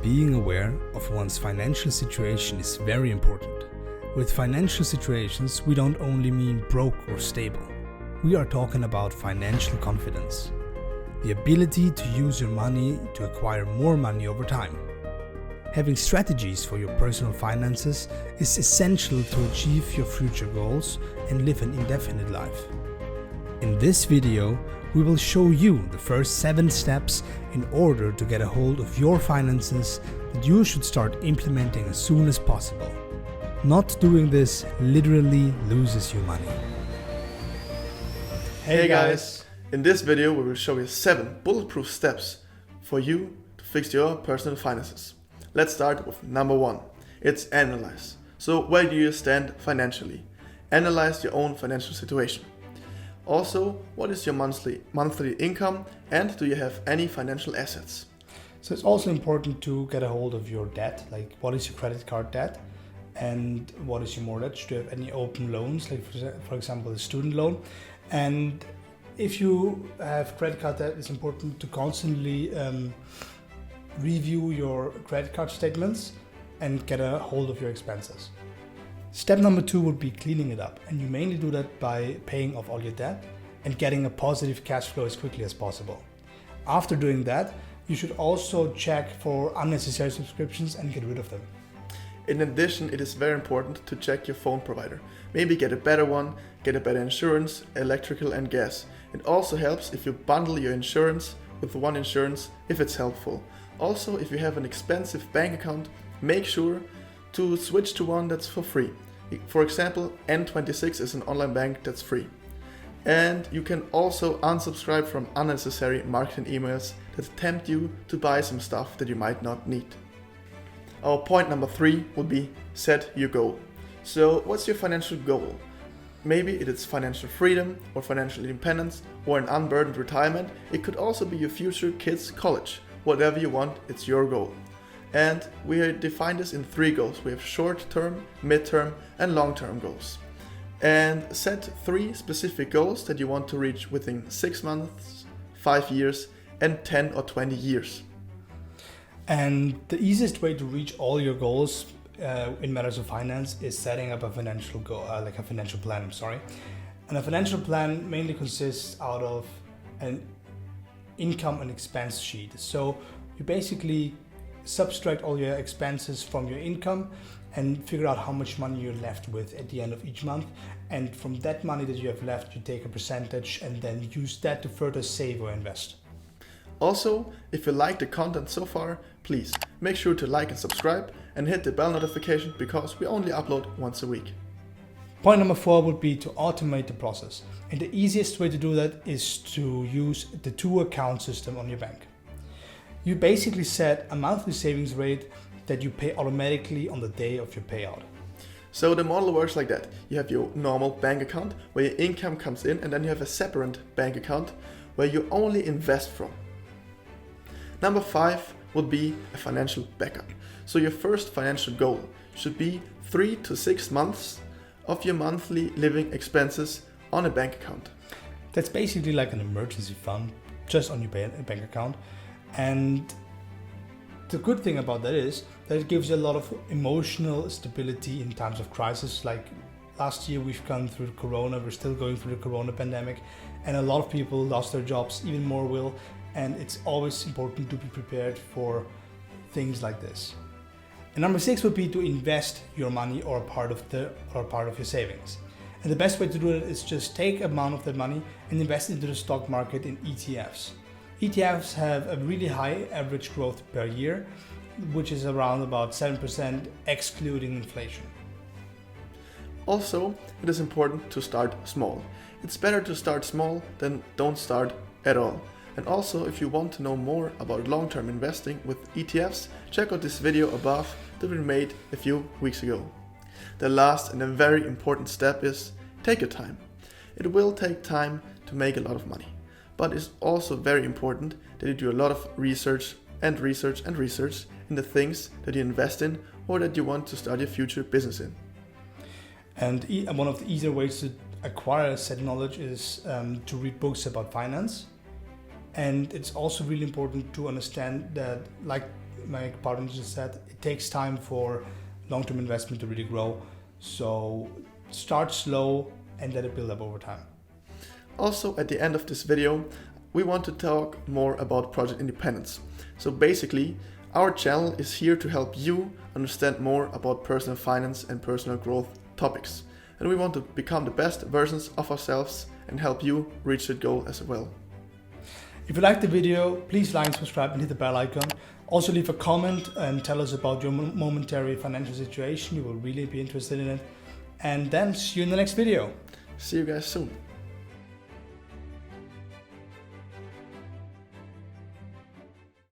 being aware of one's financial situation is very important. With financial situations, we don't only mean broke or stable. We are talking about financial confidence. The ability to use your money to acquire more money over time. Having strategies for your personal finances is essential to achieve your future goals and live an indefinite life. In this video, we will show you the first 7 steps in order to get a hold of your finances that you should start implementing as soon as possible. Not doing this literally loses you money. Hey guys! In this video we will show you 7 bulletproof steps for you to fix your personal finances. Let's start with number 1. It's analyze. So where do you stand financially? Analyze your own financial situation. Also, what is your monthly income, and do you have any financial assets? So it's also important to get a hold of your debt, like what is your credit card debt and what is your mortgage? Do you have any open loans, like for example a student loan? And if you have credit card debt, it's important to constantly review your credit card statements and get a hold of your expenses. Step number 2 would be cleaning it up, and you mainly do that by paying off all your debt and getting a positive cash flow as quickly as possible. After doing that, you should also check for unnecessary subscriptions and get rid of them. In addition, it is very important to check your phone provider. Maybe get a better one, get a better insurance, electrical and gas. It also helps if you bundle your insurance with one insurance if it's helpful. Also, if you have an expensive bank account, make sure to switch to one that's for free. For example, N26 is an online bank that's free. And you can also unsubscribe from unnecessary marketing emails that tempt you to buy some stuff that you might not need. Our point number 3 would be set your goal. So what's your financial goal? Maybe it is financial freedom or financial independence or an unburdened retirement. It could also be your future kids' college. Whatever you want, it's your goal. And we define this in 3 goals. We have short-term, mid-term and long-term goals. And set 3 specific goals that you want to reach within 6 months, 5 years and 10 or 20 years. And the easiest way to reach all your goals in matters of finance is setting up a financial goal, like a financial plan, And a financial plan mainly consists out of an income and expense sheet. So you basically subtract all your expenses from your income and figure out how much money you're left with at the end of each month. And from that money that you have left, you take a percentage and then use that to further save or invest. Also, if you like the content so far, please make sure to like and subscribe and hit the bell notification because we only upload once a week. Point number 4 would be to automate the process. And the easiest way to do that is to use the 2-account system on your bank. You basically set a monthly savings rate that you pay automatically on the day of your payout. So the model works like that. You have your normal bank account where your income comes in, and then you have a separate bank account where you only invest from. Number 5 would be a financial backup. So your first financial goal should be 3 to 6 months of your monthly living expenses on a bank account. That's basically like an emergency fund just on your bank account. And the good thing about that is that it gives you a lot of emotional stability in times of crisis. Like last year we've gone through Corona, we're still going through the Corona pandemic, and a lot of people lost their jobs, even more will. And it's always important to be prepared for things like this. And number 6 would be to invest your money or part of your savings. And the best way to do it is just take amount of that money and invest into the stock market in ETFs. ETFs have a really high average growth per year, which is around about 7% excluding inflation. Also, it is important to start small. It's better to start small than don't start at all. And also, if you want to know more about long-term investing with ETFs, check out this video above that we made a few weeks ago. The last and a very important step is take your time. It will take time to make a lot of money, but it's also very important that you do a lot of research in the things that you invest in or that you want to start your future business in. And one of the easier ways to acquire said knowledge is to read books about finance. And it's also really important to understand that, like my partner just said, it takes time for long-term investment to really grow. So start slow and let it build up over time. Also, at the end of this video, we want to talk more about project independence. So basically, our channel is here to help you understand more about personal finance and personal growth topics. And we want to become the best versions of ourselves and help you reach that goal as well. If you liked the video, please like and subscribe and hit the bell icon. Also leave a comment and tell us about your momentary financial situation. We will really be interested in it. And then see you in the next video. See you guys soon.